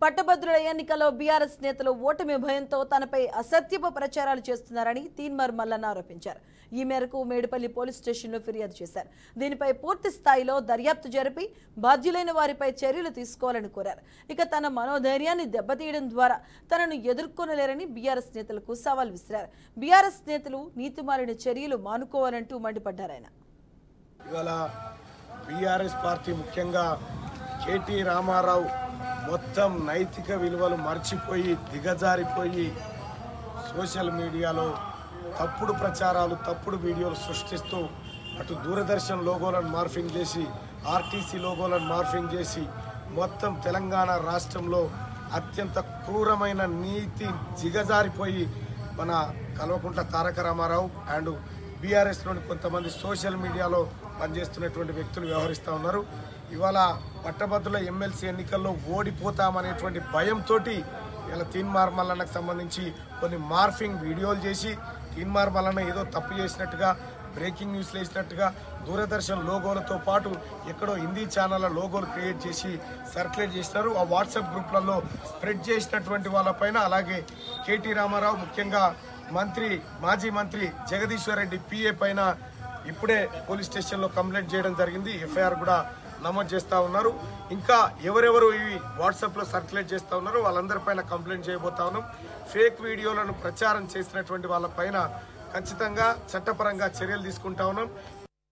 పట్టభద్రుల ఎన్నికల్లో బీఆర్ఎస్ నేతలు ఓటమి భయంతో తనపై అసత్యపు ప్రచారాలు చేస్తున్నారని తీన్మార్ మల్లన్న ఆరోపించారు. ఈ మేరకు మేడిపల్లి పోలీస్ స్టేషన్లో ఫిర్యాదు చేశారు. దీనిపై పూర్తి స్థాయిలో దర్యాప్తు జరిపి బాధ్యులైన వారిపై చర్యలు తీసుకోవాలని కోరారు. ఇక తన మనోధైర్యాన్ని దెబ్బతీయడం ద్వారా తనను ఎదుర్కొనలేరని బీఆర్ఎస్ నేతలకు సవాల్ విసిరారు. బీఆర్ఎస్ నేతలు నీతిమాలిన చర్యలు మానుకోవాలంటూ మండిపడ్డారాయన. ఇవాళ బీఆర్ఎస్ పార్టీ ముఖ్యంగా కేటీ రామారావు మొత్తం నైతిక విలువలు మర్చిపోయి దిగజారిపోయి సోషల్ మీడియాలో తప్పుడు ప్రచారాలు తప్పుడు వీడియోలు సృష్టిస్తూ అటు దూరదర్శన్ లోగోలను మార్ఫింగ్ చేసి ఆర్టీసీ లోగోలను మార్ఫింగ్ చేసి మొత్తం తెలంగాణ రాష్ట్రంలో అత్యంత క్రూరమైన నీతి దిగజారిపోయి మన కల్వకుంట్ల తారక రామారావు అండ్ బీఆర్ఎస్లోని కొంతమంది సోషల్ మీడియాలో పనిచేస్తున్నటువంటి వ్యక్తులు వ్యవహరిస్తూ ఉన్నారు. ఇవాళ పట్టభద్రుల ఎమ్మెల్సీ ఎన్నికల్లో ఓడిపోతామనేటువంటి భయంతో ఇలా తీన్మార్ మల్లన్నకు సంబంధించి కొన్ని మార్ఫింగ్ వీడియోలు చేసి తీన్మార్ మల్లన్న ఏదో తప్పు చేసినట్టుగా బ్రేకింగ్ న్యూస్లు వేసినట్టుగా దూరదర్శన్ లోగోలతో పాటు ఎక్కడో హిందీ ఛానళ్ళ లోగోలు క్రియేట్ చేసి సర్క్యులేట్ చేసినారు. ఆ వాట్సాప్ గ్రూప్లలో స్ప్రెడ్ చేసినటువంటి వాళ్ళపైన అలాగే కేటీ రామారావు ముఖ్యంగా మాజీ మంత్రి జగదీశ్వర్ రెడ్డి పిఏ పైన ఇప్పుడే పోలీస్ స్టేషన్లో కంప్లైంట్ చేయడం జరిగింది. ఎఫ్ఐఆర్ కూడా నమోదు చేస్తూ ఉన్నారు. ఇంకా ఎవరెవరు ఇవి వాట్సాప్లో సర్క్యులేట్ చేస్తూ ఉన్నారో వాళ్ళందరిపైన కంప్లైంట్ చేయబోతా ఉన్నాం. ఫేక్ వీడియోలను ప్రచారం చేసినటువంటి వాళ్ళపైన ఖచ్చితంగా చట్టపరంగా చర్యలు తీసుకుంటా ఉన్నాం.